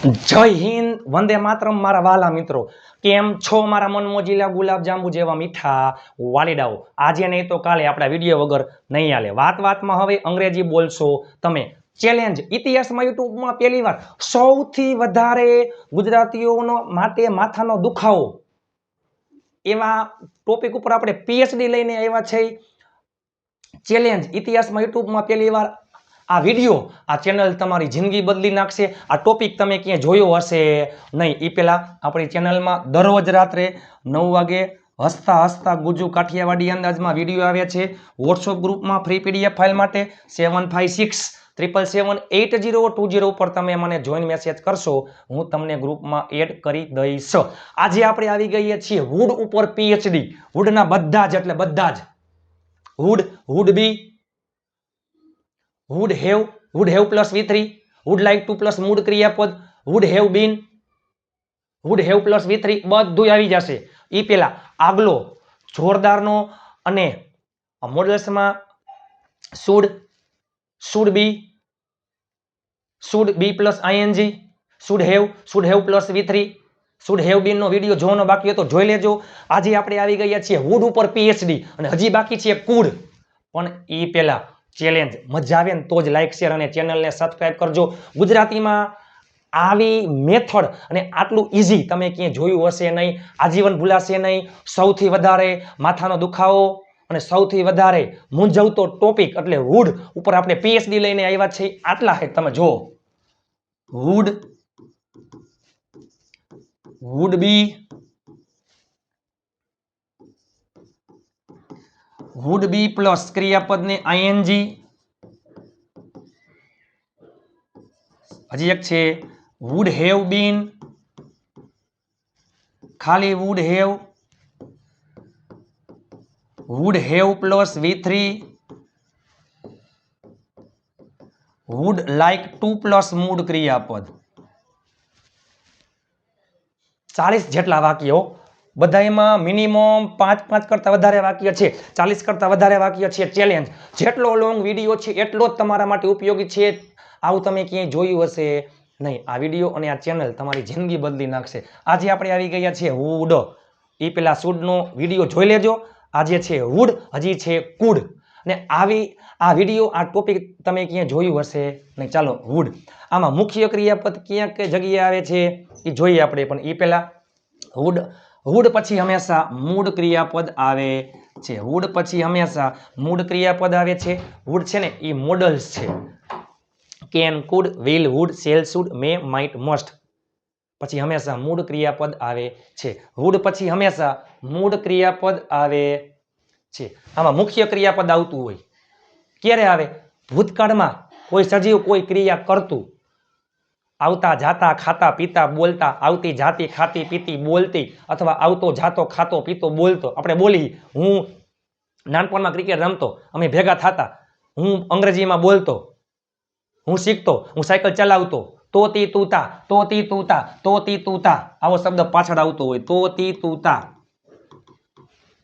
જય હિન્દ, વંદે માતરમ મારા વાલા મિત્રો. કેમ છો મારા મનમોજીલા ગુલાબ જાંબુ જેવા મીઠા વાલીડાઓ? આજે નહીં તો કાલે આપણા વિડીયો વગર નહીં હાલે. વાતમાં હવે અંગ્રેજી બોલશો તમે. ચેલેન્જ ઇતિહાસમાં યુટ્યુબમાં પહેલી વાર સૌથી વધારે ગુજરાતીઓનો માટે માથાનો દુખાવો એવા ટોપિક ઉપર આપણે પીએચડી લઈને આવ્યા છે. ચેલેન્જ ઇતિહાસમાં યુટ્યુબમાં પહેલી વાર આ વિડીયો, આ ચેનલ તમારી જિંદગી બદલી નાખશે. આ ટોપિક તમે ક્યાંય જોયો હશે નહીં. એ પહેલાં આપણી ચેનલમાં દરરોજ રાત્રે 9 વાગે હસતા હસતા ગુજુ કાઠિયાવાડી અંદાજમાં વિડીયો આવ્યા છે. વોટ્સઅપ ગ્રુપમાં ફ્રી પીડીએફ ફાઇલ માટે 7567778020 ઉપર તમે મને જોઈન મેસેજ કરશો, હું તમને ગ્રુપમાં એડ કરી દઈશ. આજે આપણે આવી ગઈએ છીએ વુડ ઉપર પીએચડી. વુડના બધા જ, એટલે બધા જ would, would be, would have plus v3, would like to plus મૂળ ક્રિયાપદ, would have been, would have plus v3 બધું આવી જશે. એ પેલા આગલો જોરદારનો અને મોડલ્સમાં should be plus ing, should have plus v3, should have been નો વિડીયો જોવાનો બાકી હતો જોઈ લેજો. આજે આપણે આવી ગયા છીએ would ઉપર પીએચડી અને હજી બાકી છે could. પણ એ પેલા ચેલેન્જ મજા આવે ને તો જ લાઈક શેર અને ચેનલને સબસ્ક્રાઇબ કરજો. ગુજરાતીમાં આવી મેથડ અને આટલું ઇઝી તમે ક્યાંય જોયું હશે નહીં, આજીવન ભૂલાશે નહીં. સૌથી વધારે માથાનો દુખાવો અને સૌથી વધારે મૂંઝવતો ટોપિક એટલે વુડ ઉપર આપણે પીએચડી લઈને આવ્યા છે. આટલા હે તમે જો, would be, would be plus ક્રિયાપદને ing, હજી એક છે would have been, ખાલી would have plus v3, would like to plus મૂળ ક્રિયાપદ. 40 જેટલા વાક્યો, બધામાં મિનિમમ 5 કરતા વધારે વાક્ય છે, 40 કરતા વધારે વાક્ય છે. ચેલેન્જ જેટલો લોંગ વિડીયો છે એટલો જ તમારા માટે ઉપયોગી છે. આવું તમે ક્યાંય જોયું હશે નહીં. આ વિડીયો અને આ ચેનલ તમારી જિંદગી બદલી નાખશે. આજે આપણે આવી ગયા છે વુડ. એ પેલા શુડનો વિડીયો જોઈ લેજો. આજે છે વુડ, હજી છે કુડ. અને આ વિડીયો, આ ટોપિક તમે ક્યાંય જોયું હશે નહીં. ચાલો વુડ, આમાં મુખ્ય ક્રિયાપદ ક્યાં કઈ જગ્યાએ આવે છે એ જોઈએ આપણે. પણ એ પેલા વુડ પછી હંમેશા મૂળ ક્રિયાપદ આવે છે. વુડ પછી હંમેશા મૂળ ક્રિયાપદ આવે છે. વુડ છે ને એ મોડલ્સ છે. Can, could, will, would, shall, should, may, might, must પછી હંમેશા મૂળ ક્રિયાપદ આવે છે. વુડ પછી હંમેશા મૂળ ક્રિયાપદ આવે છે. આમાં મુખ્ય ક્રિયાપદ આવતું હોય ક્યારે આવે? ભૂતકાળમાં કોઈ સજીવ કોઈ ક્રિયા કરતું, આવતા જાતા, ખાતા પીતા બોલતા, આવતી જાતી ખાતી પીતી બોલતી, અથવા આવતો જાતો ખાતો પીતો બોલતો. આપણે બોલી, હું નાનપણમાં ક્રિકેટ રમતો, અમે ભેગા થતા, હું અંગ્રેજીમાં બોલતો, હું શીખતો, હું સાયકલ ચલાવતો, તોતી તુતા, આવો શબ્દ પાછળ આવતો હોય, તોતી તુતા.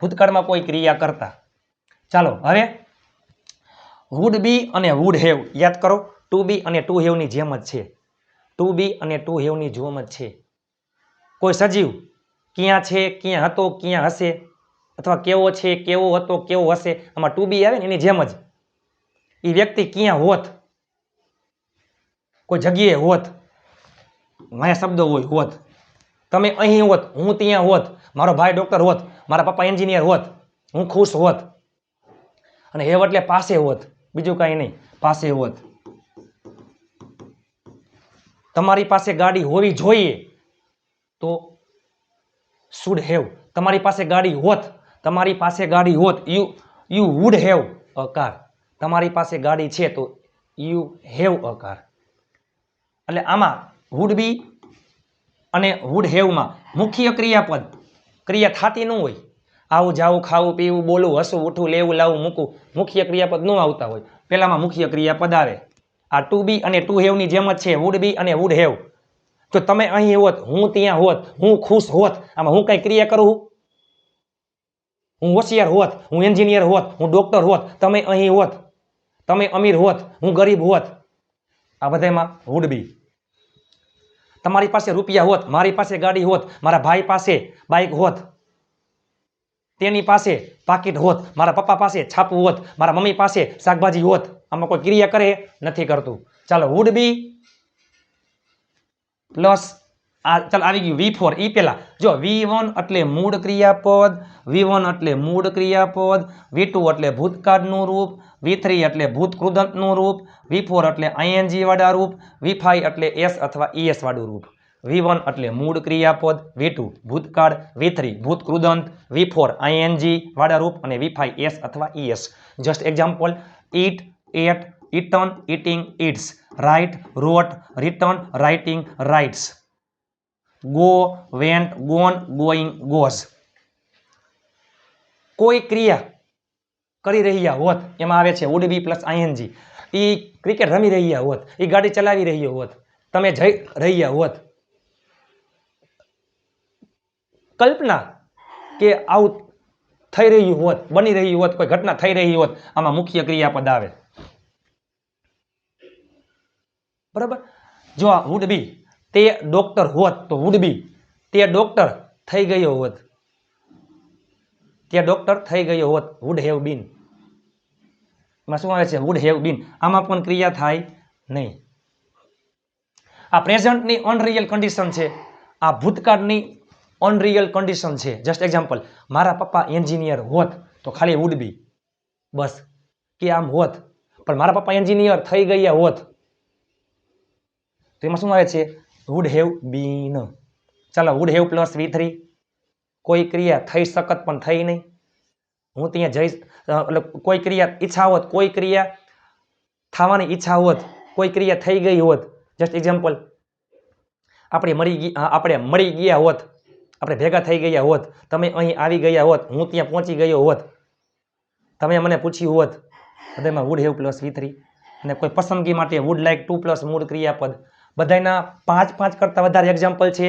ભૂતકાળમાં કોઈ ક્રિયા કરતા. ચાલો હવે would be અને would have યાદ કરો. to be અને to have ની જેમ જ છે. to be અને to have ની જેમ જ છે. કોઈ સજીવ ક્યાં છે, ક્યાં હતો, ક્યાં હશે, અથવા કેવો છે, કેવો હતો, કેવો હશે, આમાં to be આવે ને એની જેમ જ. એ વ્યક્તિ ક્યાં હોત, કોઈ જગ્યાએ હોત, માયા શબ્દ હોય હોત. તમે અહીં હોત, હું ત્યાં હોત, મારો ભાઈ ડોક્ટર હોત, મારા પપ્પા એન્જિનિયર હોત, હું ખુશ હોત. અને હેવ એટલે પાસે હોત, બીજું કાંઈ નહીં, પાસે હોત. તમારી પાસે ગાડી હોવી જોઈએ તો should have. તમારી પાસે ગાડી હોત, તમારી પાસે ગાડી હોત, you would have a car. તમારી પાસે ગાડી છે તો you have a car. એટલે આમાં would be અને would have માં મુખ્ય ક્રિયાપદ, ક્રિયા થતી ન હોય. આવું જાવું, ખાવું પીવું, બોલવું, હસવું, ઉઠવું, લેવું, લાવવું, મૂકવું, મુખ્ય ક્રિયાપદ ન આવતા હોય. પહેલામાં મુખ્ય ક્રિયાપદ આવે. આ to be અને to have ની જેમ જ છે, would be અને would have. જો તમે અહીં હોત, હું ત્યાં હોત, હું ખુશ હોત, આમાં હું કઈ ક્રિયા કરું? હું હોશિયાર હોત, હું એન્જિનિયર હોત, હું ડોક્ટર હોત, તમે અહીં હોત, તમે અમીર હોત, હું ગરીબ હોત, આ બધામાં would be. તમારી પાસે રૂપિયા હોત, મારી પાસે ગાડી હોત, મારા ભાઈ પાસે બાઇક હોત, તેની પાસે પાકીટ હોત, મારા પપ્પા પાસે છાપું હોત, મારા મમ્મી પાસે શાકભાજી હોત. આમાં કોઈ ક્રિયા કરે? નથી કરતું. ચાલો વુડ બી પ્લસ ચાલ આવી ગયું V4. ઈ પેલા જો V1 એટલે મૂળ ક્રિયાપદ, V1 એટલે મૂળ ક્રિયાપદ, V2 એટલે ભૂતકાળનું રૂપ, V3 એટલે ભૂતકૃદંતનું રૂપ, V4 એટલે ING વાળા રૂપ, V5 એટલે S અથવા ES વાળું રૂપ. V1 એટલે મૂળ ક્રિયાપદ, V2 ભૂતકાળ, V3 ભૂતકૃદંત, V4 ING વાળા રૂપ અને V5 S અથવા ES. Just example: eat, ate, eaten, eating, eats, write, wrote, written, writing, writes, go, went, gone, going, goes. કોઈ ક્રિયા કરી રહ્યા હોત એમાં આવે છે would be પ્લસ ING. ઈ ક્રિકેટ રમી રહ્યા હોત, ઈ ગાડી ચલાવી રહ્યો હોત, તમે જઈ રહ્યા હોત. કલ્પના કે આવું થઈ રહ્યું હોત, બની રહ્યું હોત, કોઈ ઘટના થઈ રહી હોત, આમાં મુખ્ય ક્રિયાપદ આવે. બરાબર? જો આ would be તે ડોક્ટર હોત તો would be તે ડોક્ટર થઈ ગયો હોત, તે ડોક્ટર થઈ ગયો હોત, would have been. એમાં શું આવે છે? would have been. આમાં પણ ક્રિયા થાય નહીં. આ પ્રેઝન્ટની અનરિયલ કન્ડિશન છે, આ ભૂતકાળની અનરિયલ કન્ડિશન છે. જસ્ટ એક્ઝામ્પલ: મારા પપ્પા એન્જિનિયર હોત તો ખાલી would be, બસ કે આમ હોત. પણ મારા પપ્પા એન્જિનિયર થઈ ગયા હોત તો એમાં શું આવે છે? would have been. ચાલો would have પ્લસ V3. કોઈ ક્રિયા થઈ શકત પણ થઈ નહીં. હું ત્યાં જઈશ એટલે કોઈ ક્રિયા ઈચ્છા હોત, કોઈ ક્રિયા થવાની ઈચ્છા હોત, કોઈ ક્રિયા થઈ ગઈ હોત. જસ્ટ એક્ઝામ્પલ: આપણે મળી ગયા હોત, આપણે ભેગા થઈ ગયા હોત, તમે અહીં આવી ગયા હોત, હું ત્યાં પહોંચી ગયો હોત, તમે મને પૂછ્યું હોત, બધામાં would have પ્લસ V3. અને કોઈ પસંદગી માટે would like to પ્લસ મૂળ ક્રિયાપદ. બધાના 5 કરતાં વધારે એક્ઝામ્પલ છે.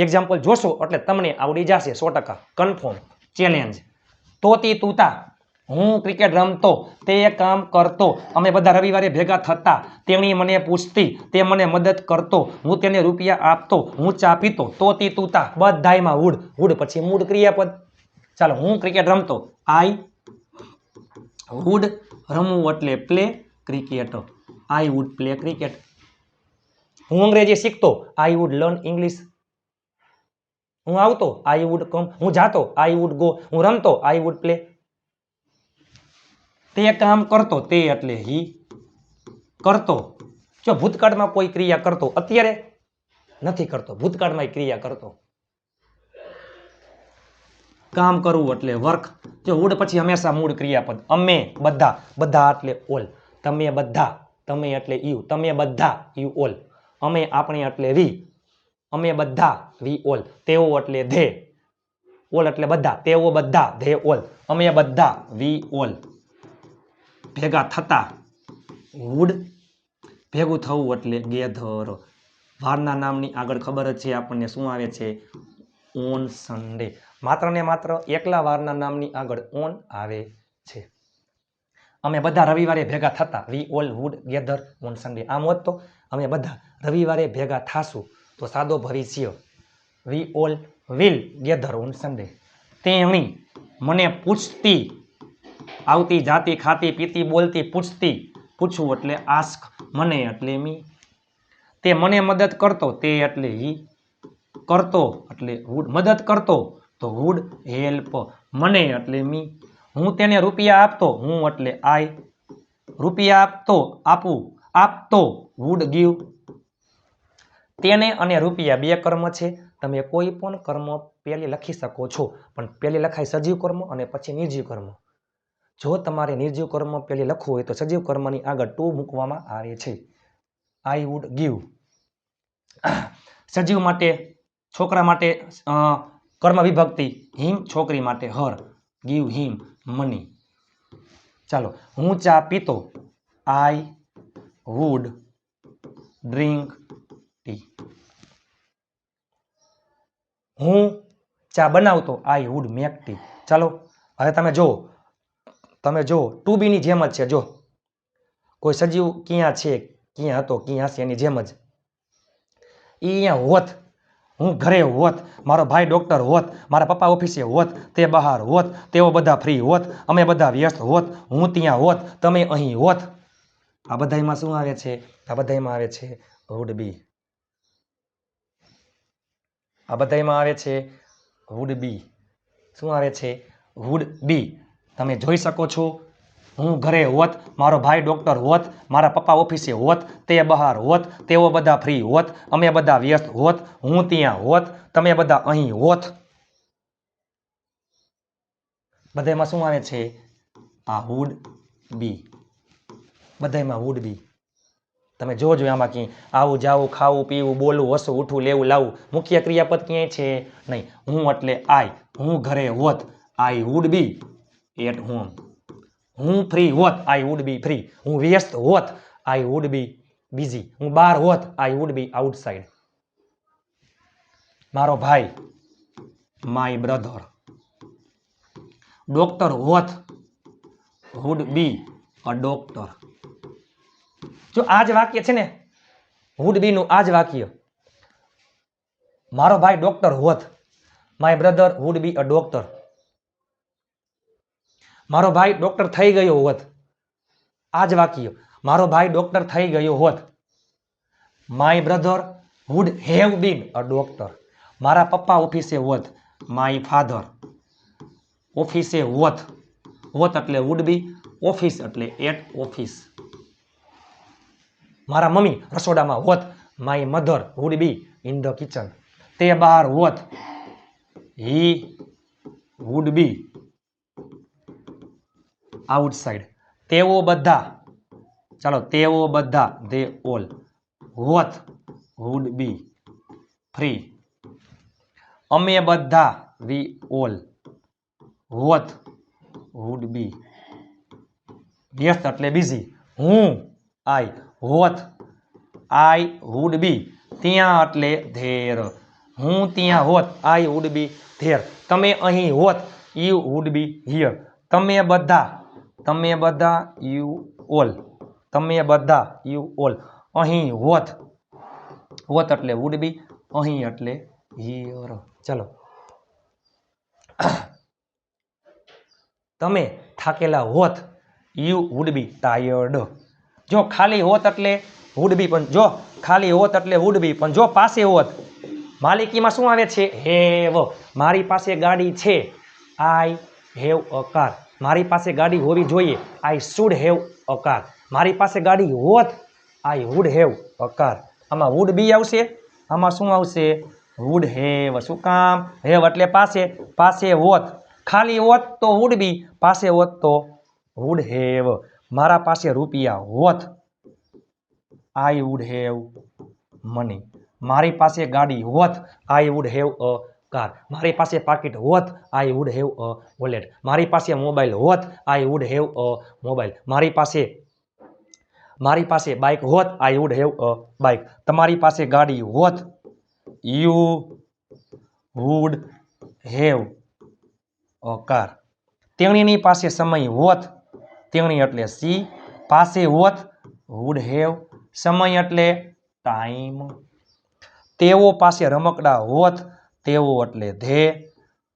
એક્ઝામ્પલ જોશો એટલે તમને આવડી જશે 100%. Confirm challenge. તોતી તૂતા, હું ક્રિકેટ રમતો, તે કામ કરતો, અમે બધા રવિવારે ભેગા થતા, તેણી મને પૂછતી, તે મને મદદ કરતો, હું તેને રૂપિયા આપતો, હું ચા પીતો. તોતી તૂતા બધાયમાં would. would પછી મૂળ ક્રિયાપદ. ચાલો હું ક્રિકેટ રમતો, I would. રમવું એટલે play cricket, I would play cricket. હું અંગ્રેજી શીખતો, I would લર્ન ઇંગ્લિશ. હું આવતો, I would કમ. હું જાતો, I would ગો. હું રમતો, I would પ્લે. તે કામ કરતો, તે એટલે he કરતો. જો ભૂતકાળમાં કોઈ ક્રિયા કરતો, અત્યારે નથી કરતો, ભૂતકાળમાં ક્રિયા કરતો. કામ કરવું એટલે વર્ક. જો would પછી હંમેશા મૂળ ક્રિયાપદ. અમે બધા, બધા એટલે ઓલ. તમે બધા, તમે એટલે યુ. તમે બધા, યુ ઓલ. અમે આપણે એટલે વી, અમે બધા, વી ઓલ. તેઓ એટલે ધે, ઓલ એટલે બધા, તેઓ બધા, ધે ઓલ. અમે બધા, વી ઓલ. ભેગા થતા, would. ભેગું થવું એટલે ગેધર. વારના નામની આગળ ખબર જ છે આપણને શું આવે છે? On Sunday. માત્ર ને માત્ર એકલા વારના નામની આગળ ઓન આવે છે. અમે બધા રવિવારે ભેગા થતા, we all would gather on Sunday. આમ હોત તો અમે બધા રવિવારે ભેગા થાશું, તો સાદો ભવિષ્ય, we all will gather on Sunday. તેણી મને પૂછતી, આવતી જાતી ખાતી પીતી બોલતી પૂછતી. પૂછવું એટલે આસ્ક, મને એટલે મી. તે મને મદદ કરતો, તે એટલે હી. કરતો એટલે વુડ. મદદ કરતો તો વુડ હેલ્પ. મને એટલે મી. હું તેને રૂપિયા આપતો, હું એટલે આઈ. રૂપિયા આપતો, આપું. આપતો વુડ ગીવ. તેને અને રૂપિયા બે કર્મ છે. તમે કોઈ પણ કર્મ પહેલી લખી શકો છો, પણ પહેલી લખાય સજીવ કર્મ અને પછી નિર્જીવ કર્મ. જો તમારે નિર્જીવ કર્મ પહેલી લખવું હોય તો સજીવ કર્મની આગળ ટુ મૂકવામાં આવે છે. I would give. સજીવ માટે, છોકરા માટે કર્મ વિભક્તિ હિમ, છોકરી માટે હર. ગીવ હિમ મની. ચાલો હું ચા પીતો, આઈ વુડ ડ્રિંક ટી. હું ચા બનાવતો, આઈ વુડ મેક ટી. ચાલો હવે તમે જો ટુ બી ની જેમ જ છે. જો કોઈ સજીવ ક્યાં છે, ક્યાં હતો, ક્યાં હશે, એની જેમ જ અહીંયા હોત, હું ઘરે હોત, મારો ભાઈ ડૉક્ટર હોત, મારા પપ્પા ઓફિસે હોત, તે બહાર હોત, તેઓ બધા ફ્રી હોત, અમે બધા વ્યસ્ત હોત, હું ત્યાં હોત, તમે અહીં હોત. આ બધામાં શું આવે છે? આ બધામાં આવે છે વુડ બી. આ બધામાં આવે છે વુડ બી. શું આવે છે? Would be. તમે જોઈ શકો છો, હું ઘરે હોત, મારો ભાઈ ડૉક્ટર હોત, મારા પપ્પા ઓફિસે હોત, તે બહાર હોત, તેઓ બધા ફ્રી હોત, અમે બધા વ્યસ્ત હોત, હું ત્યાં હોત, તમે બધા અહીં હોત. બધામાં શું આવે છે? આ વુડ બી. બધામાં વુડ બી. તમે જોજો આમાં ક્યાંય આવું જાવું, ખાવું, પીવું, બોલવું, હસવું, ઉઠવું, લેવું, લાવવું, મુખ્ય ક્રિયાપદ ક્યાંય છે નહીં. હું એટલે આઈ. હું ઘરે હોત, I would be at home. હું ફ્રી હોત, આઈ વુડ બી ફ્રી. હું વ્યસ્ત હોત, આઈ વુડ બી બિઝી. હું બહાર હોત, આઈ વુડ બી આઉટસાઇડ. મારો ભાઈ, માય બ્રધર. ડોક્ટર હોત, વુડ બી અ ડોક્ટર. જો આ જ વાક્ય છે ને, વુડ બી નું આ જ વાક્ય. મારો ભાઈ ડોક્ટર હોત, my brother would be a doctor. મારો ભાઈ ડોક્ટર થઈ ગયો હોત, આ જ વાક્ય. મારો ભાઈ ડોક્ટર થઈ ગયો હોત, my brother would have been a doctor. મારા પપ્પા ઓફિસે હોત, માય ફાધર ઓફિસે હોત. હોત એટલે વુડ બી, ઓફિસ એટલે એટ ઓફિસ. મારા મમ્મી રસોડામાં હોત, my mother wood be in the kitchen. તે બહાર હોત, હી વુડ બી આઉટસાઇડ. તેઓ બધા, ચાલો તેઓ બધા, they all હોત, વુડ બી ફ્રી. અમે બધા, we all હોત, વુડ બી વ્યસ્ત એટલે બિઝી. હું, આઈ હોત, આઈ વુડ બી ત્યાં એટલે ધેર. હું ત્યાં હોત, આઈ વુડ બી ધેર. તમે અહીં હોત, યુ વુડ બી હિયર. તમે બધા, યુ ઓલ. તમે બધા, યુ ઓલ અહીં હોત. હોત એટલે વુડ બી, અહીં એટલે હિયર. ચલો, તમે થાકેલા હોત, યુ વુડ બી ટાયર્ડ. જો ખાલી હોત એટલે વુડ બી, પણ જો ખાલી હોત એટલે વુડ બી, પણ જો પાસે હોત, માલિકીમાં શું આવે છે? હેવ. મારી પાસે ગાડી છે, આઈ હેવ અ કાર. મારી પાસે ગાડી હોવી જોઈએ, I should have a car. મારી પાસે ગાડી હોત, I would have a car. આમાં વુડ બી આવશે, આમાં શું આવશે? Would have. શું કામ? હેવ એટલે પાસે. પાસે હોત, ખાલી હોત તો વુડ બી, પાસે હોત તો વુડ હેવ. મારા પાસે રૂપિયા હોત, આઈ વુડ હેવ મની. મારી પાસે ગાડી હોત, I would have a car. મારી પાસે પાકીટ હોત, I would have a wallet. મારી પાસે મોબાઈલ હોત, I would have a mobile. મારી પાસે બાઇક હોત, I would have a bike. તમારી પાસે ગાડી હોત, you would have a car. તેણીની પાસે સમય હોત, તેણી એટલે સી. પાસે હોત, વુડ હેવ. સમય એટલે ટાઈમ. તેઓ પાસે રમકડા હોત, તેઓ એટલે ધે.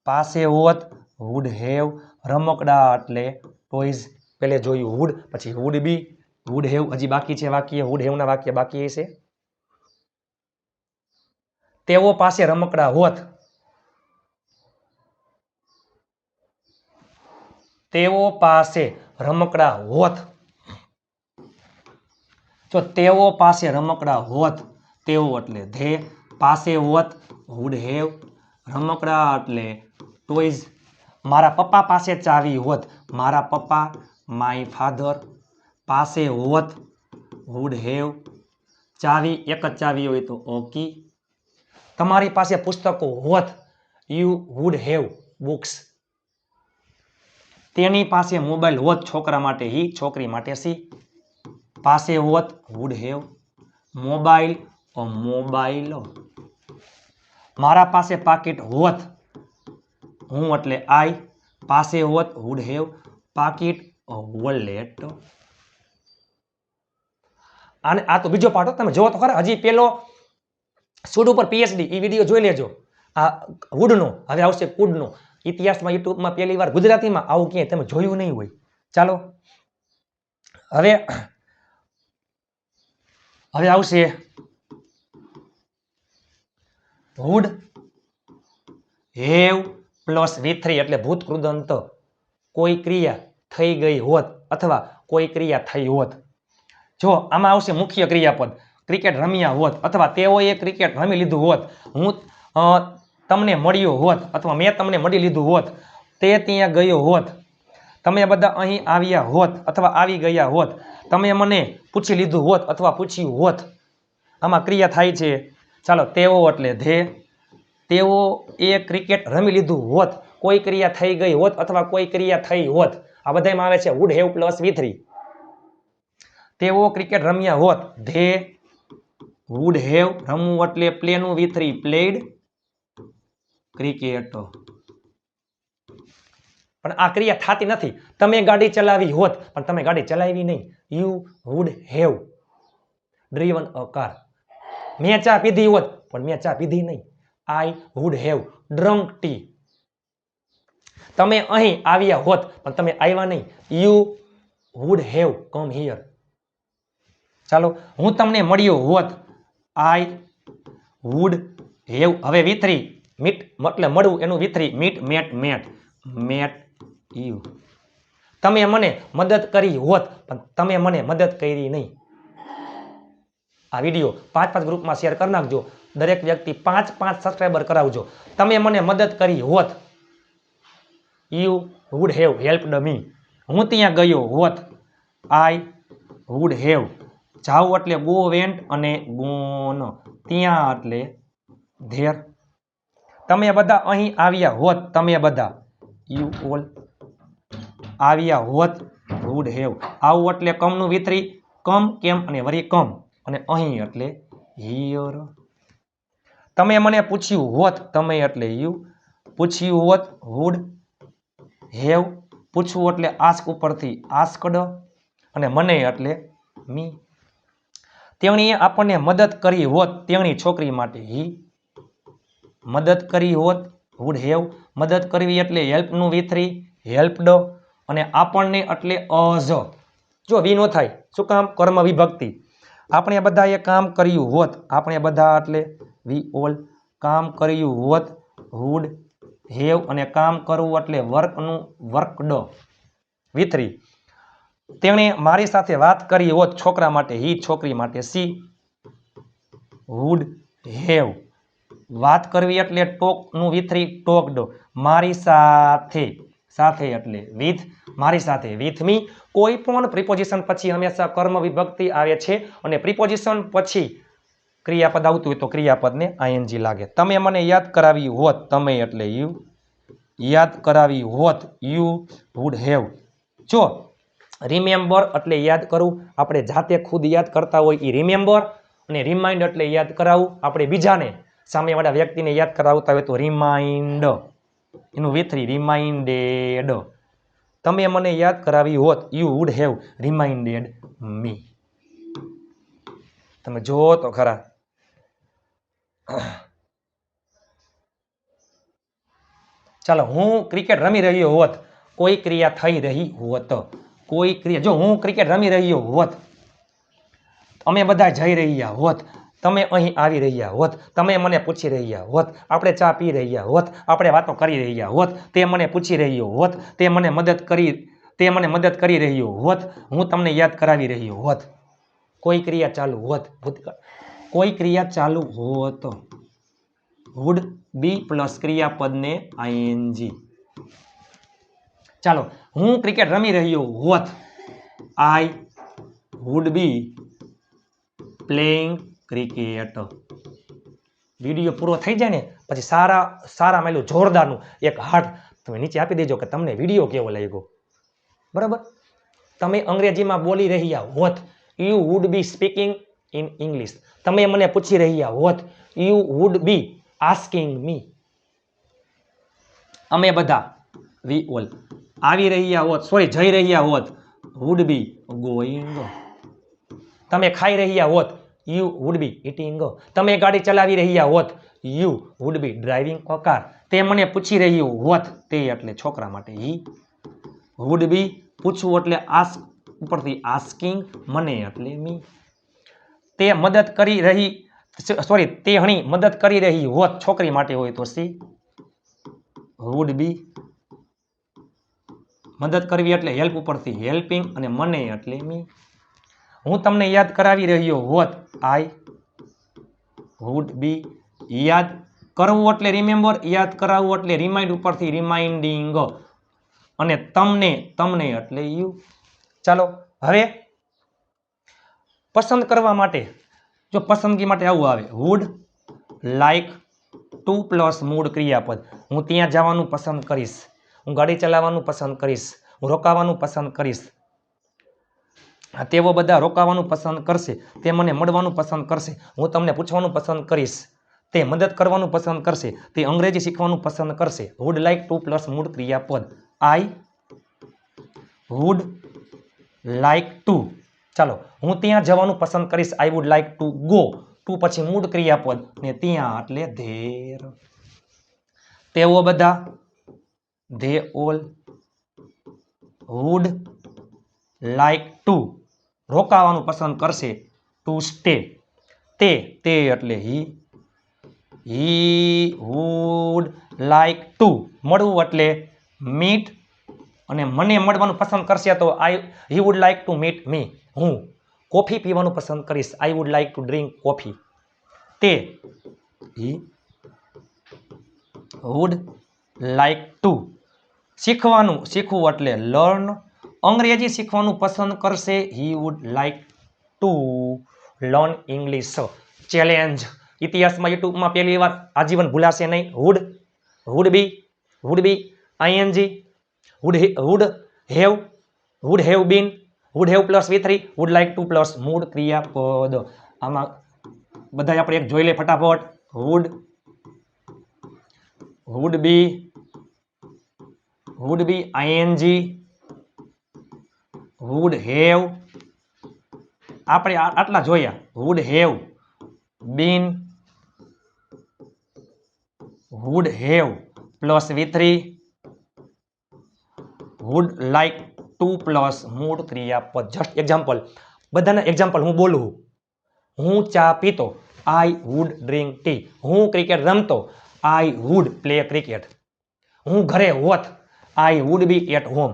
પાસે હોત, વુડ હેવ. રમકડા એટલે ટોયઝ. પહેલે જોયું વુડ, પછી વુડ બી, વુડ હેવ હજી બાકી છે વાક્ય. વુડ હેવના વાક્ય બાકી છે. તેઓ પાસે રમકડા હોત, તેઓ પાસે રમકડા હોત. જો તેઓ પાસે રમકડા હોત, તેઓ એટલે ધે. પાસે હોત, વુડ હેવ. રમકડા એટલે ટોયઝ. મારા પપ્પા પાસે ચાવી હોત, મારા પપ્પા માય ફાધર પાસે હોત, વુડ હેવ. ચાવી એક જ ચાવી હોય તો કી. તમારી પાસે પુસ્તકો હોત, યુ વુડ હેવ બુક્સ. તેની પાસે મોબાઈલ હોત, છોકરા માટે હી, છોકરી માટે સી. પાસે હોત, વુડ હેવ. Mobile mobile. મારા પાસે પાકીટ હોત, હું એટલે આઈ. પાસે હોત, વુડ હેવ. પાકીટ વોલેટ. અને આ તો બીજો પાર્ટ. તમે જોવો તો ખરા, હજી પેલો શુડ ઉપર પીએચડી એ વિડીયો જોઈ લેજો. આ વુડનો હવે આવશે કુડનો. ઇતિહાસમાં યુટ્યુબમાં પહેલી વાર ગુજરાતીમાં આવું ક્યાંય તમે જોયું નહીં હોય. ચાલો હવે આવશે વુડ હેવ પ્લસ V3 એટલે ભૂત કૃદંત. કોઈ ક્રિયા થઈ ગઈ હોત અથવા કોઈ ક્રિયા થઈ હોત. જો આમાં આવશે મુખ્ય ક્રિયાપદ. ક્રિકેટ રમ્યા હોત અથવા તેઓએ ક્રિકેટ રમી લીધું હોત. હું તમને મળ્યો હોત અથવા મેં તમને મળી લીધું હોત. તે ત્યાં ગયો હોત. તમે બધા અહીં આવ્યા હોત અથવા આવી ગયા હોત. તમે મને પૂછી લીધું હોત અથવા પૂછ્યું હોત. આમાં ક્રિયા થાય છે. ચાલો તેઓ એટલે ધે. તેઓ એ ક્રિકેટ રમી લીધું હોત. કોઈ ક્રિયા થઈ ગઈ હોત અથવા કોઈ ક્રિયા થઈ હોત. આ બધામાં આવે છે વુડ હેવ પ્લસ V3. તેઓ ક્રિકેટ રમ્યા હોત. They would have. રમવું એટલે પ્લેનું V3 પ્લેડ ક્રિકેટ. પણ આ ક્રિયા થતી નથી. તમે ગાડી ચલાવી હોત પણ તમે ગાડી ચલાવી નહીં. You would have driven a car. મેં ચા પીધી હોત પણ મેં ચા પીધી નહીં. I would have drunk tea. તમે અહીં આવ્યા હોત પણ તમે આવ્યા નહીં. You would have come here. ચાલો હું તમને મળ્યો હોત. I would have. હવે V3 મીટ એટલે મળવું એનું V3 meet mat mat you. તમે મને મદદ કરી હોત પણ તમે મને મદદ કરી નહીં. આ વિડીયો 5 ગ્રુપમાં શેર કરી નાખજો. દરેક વ્યક્તિ 5 સબસ્ક્રાઈબર કરાવજો. તમે મને મદદ કરી હોત. યુ વુડ હેવ હેલ્પડ મી. હું ત્યાં ગયો હોત. I would have. જાવ એટલે ગો વેન્ટ અને ગોન. ત્યાં એટલે ધેર. તમે બધા અહીં આવ્યા હોત. તમે બધા યુ ઓલ આવ્યા હોત. Would have. આવું એટલે કમનું V3 કમ કેમ અને વરી કમ. અને અહીં એટલે હિયર. તમે મને પૂછ્યું હોત. તમે એટલે યુ. પૂછ્યું હોત વુડ હેવ. પૂછવું એટલે આસ્ક ઉપરથી આસ્કડ અને મને એટલે મી. તેણીએ આપણને મદદ કરી હોત. તેણી છોકરી માટે હી. મદદ કરી હોત વુડ હેવ. મદદ કરવી એટલે હેલ્પનું V3 હેલ્પડ અને આપણને એટલે અઝ. જો વી નો થાય. શું કામ? કર્મ વિભક્તિ. આપણે બધાએ કામ કર્યું હોત. આપણે બધા એટલે વી ઓલ કામ કર્યું હોત. વુડ હેવ અને કામ કરવું એટલે વર્કનું વર્કડ V3. તેણે મારી સાથે વાત કરી હોત. છોકરા માટે હી. છોકરી માટે સી. Would have. વાત કરવી એટલે ટોકનું V3 ટોકડ. મારી સાથે. સાથે એટલે વિથ. મારી સાથે વિથ મી. કોઈ પણ પ્રિપોઝિશન પછી હંમેશા કર્મ વિભક્તિ આવે છે અને પ્રિપોઝિશન પછી ક્રિયાપદ આવતું હોય તો ક્રિયાપદને ING લાગે. તમે મને યાદ કરાવી હોત. તમે એટલે યુ. યાદ કરાવી હોત. You would have. જો રિમેમ્બર એટલે યાદ કરવું. આપણે જાતે ખુદ યાદ કરતા હોય એ રિમેમ્બર. અને રિમાઇન્ડ એટલે યાદ કરાવવું. આપણે બીજાને સામેવાળા વ્યક્તિને યાદ કરાવતા હોય તો રિમાઇન્ડ. એનું V3 રિમાઇન્ડેડ. તમે મને યાદ કરાવી હોત. યુ વુડ હેવ રિમાઇન્ડેડ મી. તમે જો તો ખરા. ચાલો હું ક્રિકેટ રમી રહ્યો હોત. કોઈ ક્રિયા થઈ રહી હોત. કોઈ ક્રિયા. જો હું ક્રિકેટ રમી રહ્યો હોત. અમે બધા જઈ રહ્યા હોત. તમે અહીં આવી રહ્યા હોત. તમે મને પૂછી રહ્યા હોત. આપણે ચા પી રહ્યા હોત. આપણે વાતો કરી રહ્યા હોત. તે મને પૂછી રહ્યો હોત. તે મને મદદ કરી રહ્યો હોત. હું તમને યાદ કરાવી રહ્યો હોત. કોઈ ક્રિયા ચાલુ હોત. ભૂતકાળ. કોઈ ક્રિયા ચાલુ હોત. વુડ બી પ્લસ ક્રિયાપદને ING. ચાલો હું ક્રિકેટ રમી રહ્યો હોત. I would be playing cricket. Video પૂરો થઈ જાય ને પછી સારા મેલું જોરદારનું એક હાર્ટ તમે નીચે આપી દેજો કે તમને વિડીયો કેવો લાગ્યો. બરાબર. તમે અંગ્રેજીમાં બોલી રહ્યા હોત. You would be speaking in English. તમે મને પૂછી રહ્યા હોત. યુ વુડ બી આસ્કિંગ મી. અમે બધા વી ઓલ આવી રહ્યા હોત. જઈ રહ્યા હોત. Would B going. તમે ખાઈ રહ્યા હોત. You would be eating. તમે ગાડી ચલાવી રહ્યા હોત, you would be driving a car. તે મને પૂછી રહ્યું હોત, તે એટલે છોકરા માટે હી વુડ બી, પૂછવું એટલે આસ્ક ઉપરથી આસ્કિંગ, મને એટલે મી. તે મદદ કરી રહી, સોરી તે હણી મદદ કરી રહી હોત, છોકરી માટે હોય તો સી વુડ બી. મદદ કરવી એટલે હેલ્પ ઉપરથી હેલ્પિંગ, અને મને એટલે મી. હું તમને યાદ કરાવી રહ્યો હોત, આઈ વુડ બી. યાદ કરવું એટલે રિમેમ્બર, યાદ કરાવવું એટલે રિમાઇન્ડ ઉપરથી રિમાઇન્ડિંગ, અને તમને એટલે યુ. ચાલો હવે પસંદ કરવા માટે, જો પસંદગી માટે આવું આવે, વુડ લાઈક ટુ પ્લસ મૂળ ક્રિયાપદ. હું ત્યાં જવાનું પસંદ કરીશ, હું ગાડી ચલાવવાનું પસંદ કરીશ, હું રોકાવાનું પસંદ કરીશ. તેઓ બધા રોકાવાનું પસંદ કરશે, તે મને મળવાનું પસંદ કરશે, હું તમને પૂછવાનું પસંદ કરીશ. તે મદદ કરવાનું પસંદ કરશે, તે અંગ્રેજી શીખવાનું પસંદ કરશે. વુડ લાઈક ટુ પ્લસ મૂળ ક્રિયાપદ. I would like to. ચાલો, હું ત્યાં જવાનું પસંદ કરીશ. I would like to go. To પછી મૂળ ક્રિયાપદ, ને ત્યાં એટલે ધેર. તેઓ બધા, they all, would like to રોકાવાનું પસંદ કરશે, ટુ સ્ટે. તે એટલે હી વુડ લાઈક ટુ મળવું એટલે મીટ, અને મને મળવાનું પસંદ કરશે તો he would like to meet મી. હું કોફી પીવાનું પસંદ કરીશ. I would like two drink coffee. તે હી વુડ લાઈક ટુ શીખવું એટલે લર્ન, અંગ્રેજી શીખવાનું પસંદ કરશે. He would like to learn English. Challenge ઇતિહાસમાં યુટ્યુબમાં પહેલી વાર, આજીવન ભૂલાશે નહીં. Would be ING, would have been, would have plus V3, wood like two plus મૂળ ક્રિયાપદ. આમાં બધા આપણે એક જોઈ લે ફટાફટ. Would be ING, would have, આપણે આટલા જોયા. Would have been, would have plus V3, wood like two plus મૂળ ક્રિયાપદ. જસ્ટ એક્ઝામ્પલ, બધાના એક્ઝામ્પલ હું બોલું. હું ચા પીતો, આઈ વુડ ડ્રિંક ટી. હું ક્રિકેટ રમતો, આઈ વુડ પ્લે ક્રિકેટ. હું ઘરે હોત, I would be at home.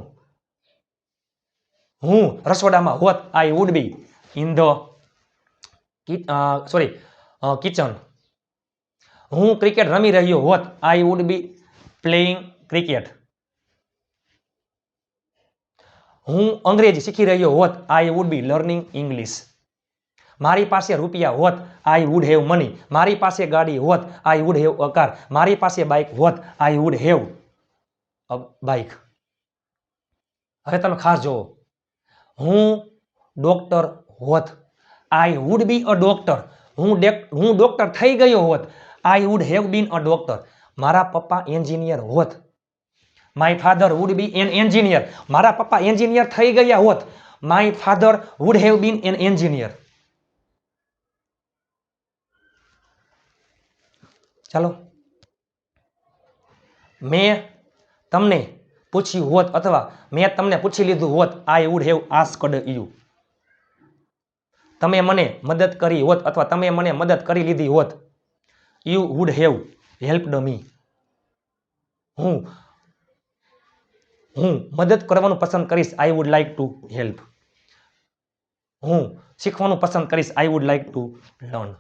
હું રસોડામાં હોત, I would be in the kitchen. હું ક્રિકેટ રમી રહ્યો હોત, I would be playing cricket. હું અંગ્રેજી શીખી રહ્યો હોત, I would be learning English. મારી પાસે રૂપિયા હોત, આઈ વુડ હેવ મની. મારી પાસે ગાડી હોત, I would have a car. મારી પાસે બાઇક હોત, I would have a bike. હવે તમે ખાસ જુઓ, હું ડોક્ટર હોત, I would B a doctor. હું ડોક્ટર થઈ ગયો હોત, I would have been a doctor. મારા પપ્પા એન્જિનિયર હોત, my father would be N engineer. મારા પપ્પા એન્જિનિયર થઈ ગયા હોત, my father would have been N engineer. ચાલો, મેં તમને પૂછ્યું હોત, અથવા મેં તમને પૂછી લીધું હોત, I would have asked you. તમે મને મદદ કરી હોત, અથવા તમે મને મદદ કરી લીધી હોત, યુ વુડ હેવ હેલ્પડ મી. હું મદદ કરવાનું પસંદ કરીશ, I would like to help. હું શીખવાનું પસંદ કરીશ, I would like to learn.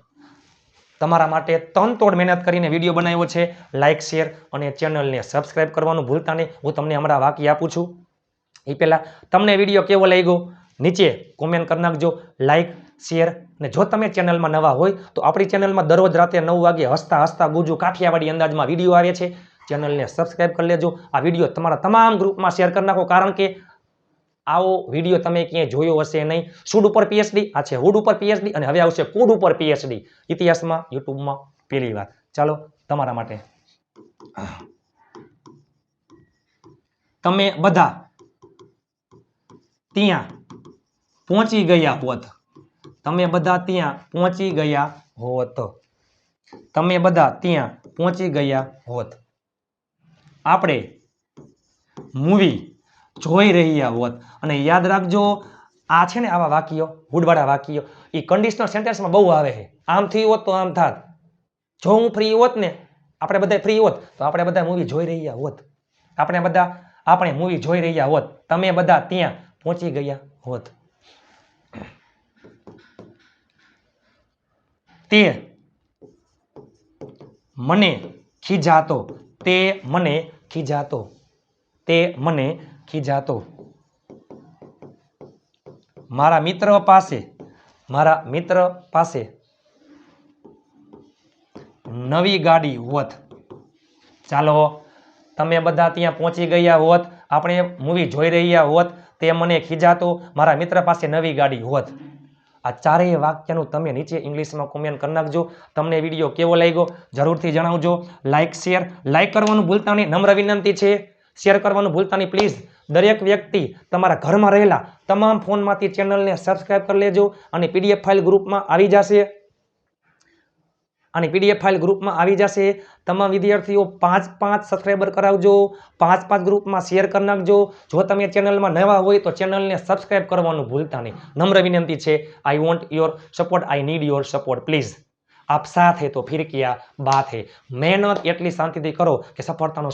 તમારા માટે તનતોડ મહેનત કરીને વિડીયો બનાવ્યો છે. લાઈક, શેર અને ચેનલને સબસ્ક્રાઈબ કરવાનું ભૂલતા નહીં. હું તમને હમણાં વાક્ય આપું છું એ પહેલાં તમને વિડીયો કેવો લાગ્યો નીચે કોમેન્ટ કરી નાખજો. લાઈક, શેર, અને જો તમે ચેનલમાં નવા હોય તો આપણી ચેનલમાં દરરોજ રાતે 9 વાગે હસતા ગુજુ કાઠિયાવાડી અંદાજમાં વિડીયો આવે છે. ચેનલને સબસ્ક્રાઈબ કરી લેજો. આ વિડીયો તમારા તમામ ગ્રુપમાં શેર કરી નાખો, કારણ કે આવો વિડીયો તમે ક્યાંય જોયો હશે નહીં. સૂડ ઉપર પીએચડી, આ છે વુડ ઉપર પીએચડી, અને હવે આવશે કુડ ઉપર પીએચડી. ઇતિહાસમાં યુટ્યુબમાં પહેલી વાર. ચાલો, તમારા માટે તમે બધા ત્યાં પહોંચી ગયા હોત, તમે બધા ત્યાં પહોંચી ગયા હોત. તમે બધા ત્યાં પહોંચી ગયા હોત. આપણે મૂવી જોઈ રહ્યા હોત. અને યાદ રાખજો આ છે ને આવા વાક્યો હુડવાળા વાક્યો એ કન્ડિશનલ સેન્ટેન્સમાં બહુ આવે છે. આમ થયું હોત તો આમ થાત. જો હું ફ્રી હોત ને આપણે બધા ફ્રી હોત તો આપણે બધા મૂવી જોઈ રહ્યા હોત. આપણે મૂવી જોઈ રહ્યા હોત. તમે બધા ત્યાં પહોંચી ગયા હોત. તે મને ખીજાતો. તે મને ખીજાતો. તે મને ખીજાતો. મારા મિત્ર પાસે નવી ગાડી હોત. ચાલો તમે બધા ત્યાં પહોંચી ગયા હોત. આપણે મૂવી જોઈ રહ્યા હોત. તે મને ખીજાતો. મારા મિત્ર પાસે નવી ગાડી હોત. આ ચારેય વાક્યનું તમે નીચે ઇંગ્લિશમાં કોમેન્ટ કરી નાખજો. તમને વિડીયો કેવો લાગ્યો જરૂરથી જણાવજો. લાઈક કરવાનું ભૂલતા નહીં. નમ્ર વિનંતી છે. શેર કરવાનું ભૂલતા નહીં પ્લીઝ. દરેક વ્યક્તિ તમારા ઘરમાં રહેલા તમામ ફોનમાંથી ચેનલને સબસ્ક્રાઇબ કરી લેજો. અને પીડીએફ ફાઇલ ગ્રુપમાં આવી જશે. તમામ વિદ્યાર્થીઓ 5 સબસ્ક્રાઇબર કરાવજો. 5 ગ્રુપમાં શેર કરી નાખજો. જો તમે ચેનલમાં નવા હોય તો ચેનલને સબસ્ક્રાઇબ કરવાનું ભૂલતા નહીં. નમ્ર વિનંતી છે. I want your support. I need your support please. આપ સાથ હે તો ફિર ક્યા બાત હે. મહેનત એટલી શાંતિથી કરો કે સફળતાનો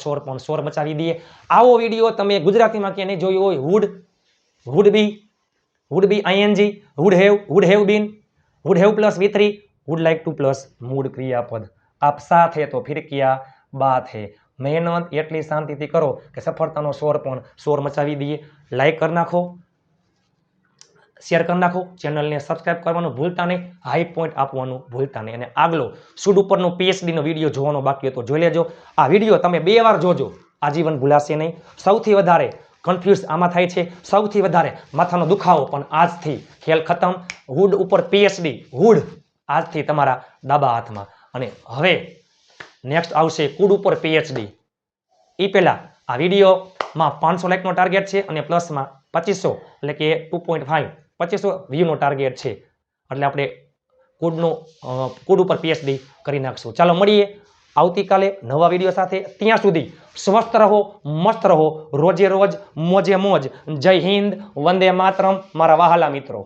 શોર મચાવી દઈએ. આવો વિડીયો તમે ગુજરાતીમાં ક્યાં નહીં જોયો હોય. would be ing, would have been, would have plus V3, would like to plus મૂળ ક્રિયાપદ. આપ સાથ હે તો ફિર ક્યા બાત હે. મહેનત એટલી શાંતિથી કરો કે સફળતાનો શોર મચાવી દઈએ. લાઈક કરી નાખો, શેર કરી નાખો. ચેનલને સબસ્ક્રાઇબ કરવાનું ભૂલતા નહીં. હાઈ પોઈન્ટ આપવાનું ભૂલતા નહીં. અને આગલો સૂડ ઉપરનો PhD નો વિડીયો જોવાનો બાકી હતો જોઈ લેજો. આ વિડીયો તમે 2 વાર જોજો. આજીવન ભૂલાશે નહીં. સૌથી વધારે કન્ફ્યુઝ આમાં થાય છે. સૌથી વધારે માથાનો દુખાવો પણ આજથી ખેલ ખતમ. હુડ ઉપર PhD. હુડ આજથી તમારા ડાબા હાથમાં. અને હવે નેક્સ્ટ આવશે કુડ ઉપર PhD. એ પહેલા આ વિડીયોમાં 500 લાઈકનો ટાર્ગેટ છે અને પ્લસમાં 2500 એટલે કે 2.5 2500 વ્યૂનો ટાર્ગેટ છે. એટલે આપણે કુડ ઉપર PhD કરી નાખશું. ચાલો મળીએ આવતીકાલે નવા વિડીયો સાથે. ત્યાં સુધી સ્વસ્થ રહો, મસ્ત રહો, રોજે રોજ મોજે મોજ. જય હિન્દ, વંદે માતરમ મારા વહાલા મિત્રો.